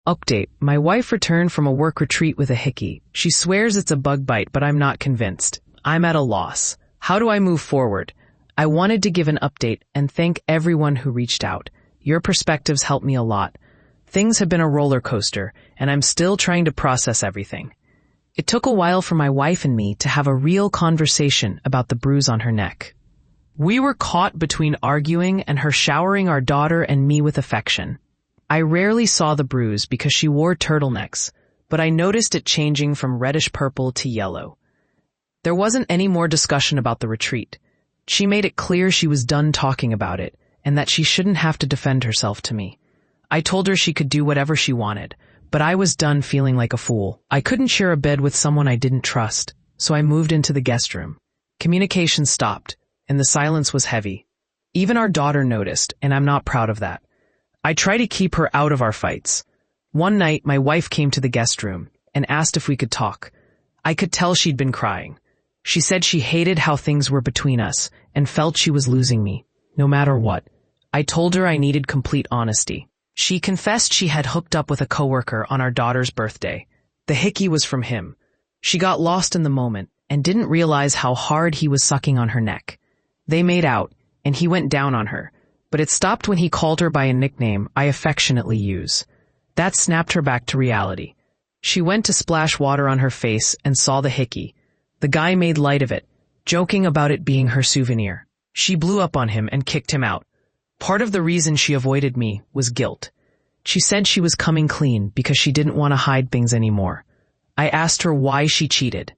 Update. My wife returned from a work retreat with a hickey. She swears it's a bug bite, but I'm not convinced. I'm at a loss. How do I move forward? I wanted to give an update and thank everyone who reached out. Your perspectives helped me a lot. Things have been a roller coaster, and I'm still trying to process everything. It took a while for my wife and me to have a real conversation about the bruise on her neck. We were caught between arguing and her showering our daughter and me with affection. I rarely saw the bruise because she wore turtlenecks, but I noticed it changing from reddish purple to yellow. There wasn't any more discussion about the retreat. She made it clear she was done talking about it, and that she shouldn't have to defend herself to me. I told her she could do whatever she wanted, but I was done feeling like a fool. I couldn't share a bed with someone I didn't trust, so I moved into the guest room. Communication stopped, and the silence was heavy. Even our daughter noticed, and I'm not proud of that. I try to keep her out of our fights. One night, my wife came to the guest room and asked if we could talk. I could tell she'd been crying. She said she hated how things were between us and felt she was losing me, no matter what. I told her I needed complete honesty. She confessed she had hooked up with a coworker on our daughter's birthday. The hickey was from him. She got lost in the moment and didn't realize how hard he was sucking on her neck. They made out, and he went down on her. But it stopped when he called her by a nickname I affectionately use. That snapped her back to reality. She went to splash water on her face and saw the hickey. The guy made light of it, joking about it being her souvenir. She blew up on him and kicked him out. Part of the reason she avoided me was guilt. She said she was coming clean because she didn't want to hide things anymore. I asked her why she cheated.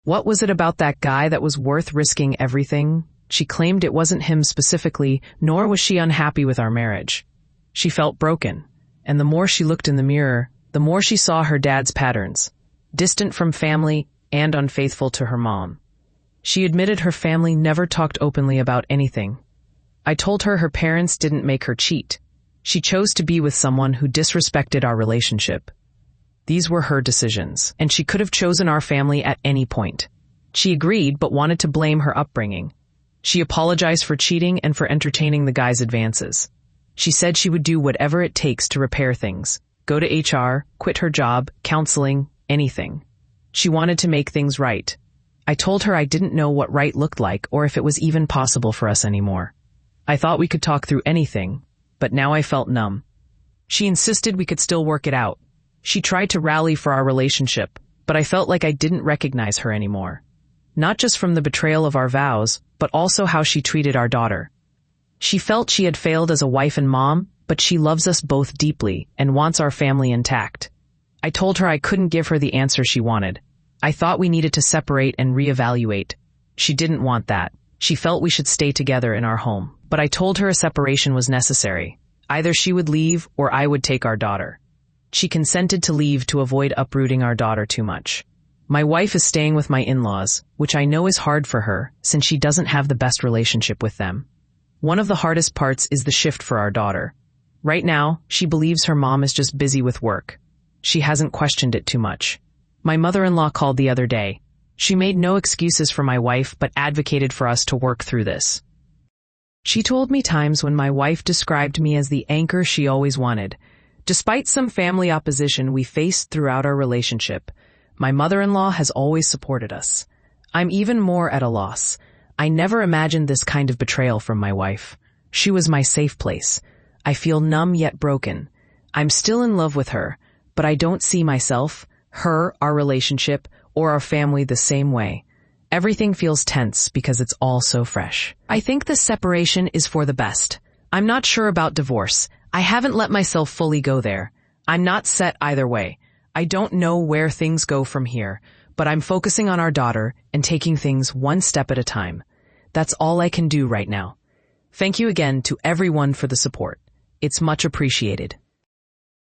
What was it about that guy that was worth risking everything? She claimed it wasn't him specifically, nor was she unhappy with our marriage. She felt broken, and the more she looked in the mirror, the more she saw her dad's patterns, distant from family and unfaithful to her mom. She admitted her family never talked openly about anything. I told her her parents didn't make her cheat. She chose to be with someone who disrespected our relationship. These were her decisions, and she could have chosen our family at any point. She agreed but wanted to blame her upbringing. She apologized for cheating and for entertaining the guy's advances. She said she would do whatever it takes to repair things, go to HR, quit her job, counseling, anything. She wanted to make things right. I told her I didn't know what right looked like or if it was even possible for us anymore. I thought we could talk through anything, but now I felt numb. She insisted we could still work it out. She tried to rally for our relationship, but I felt like I didn't recognize her anymore. Not just from the betrayal of our vows, but also how she treated our daughter. She felt she had failed as a wife and mom, but she loves us both deeply and wants our family intact. I told her I couldn't give her the answer she wanted. I thought we needed to separate and reevaluate. She didn't want that. She felt we should stay together in our home, but I told her a separation was necessary. Either she would leave or I would take our daughter. She consented to leave to avoid uprooting our daughter too much. My wife is staying with my in-laws, which I know is hard for her since she doesn't have the best relationship with them. One of the hardest parts is the shift for our daughter. Right now, she believes her mom is just busy with work. She hasn't questioned it too much. My mother-in-law called the other day. She made no excuses for my wife but advocated for us to work through this. She told me times when my wife described me as the anchor she always wanted. Despite some family opposition we faced throughout our relationship, my mother-in-law has always supported us. I'm even more at a loss. I never imagined this kind of betrayal from my wife. She was my safe place. I feel numb yet broken. I'm still in love with her, but I don't see myself, her, our relationship, or our family the same way. Everything feels tense because it's all so fresh. I think this separation is for the best. I'm not sure about divorce. I haven't let myself fully go there. I'm not set either way. I don't know where things go from here, but I'm focusing on our daughter and taking things one step at a time. That's all I can do right now. Thank you again to everyone for the support. It's much appreciated.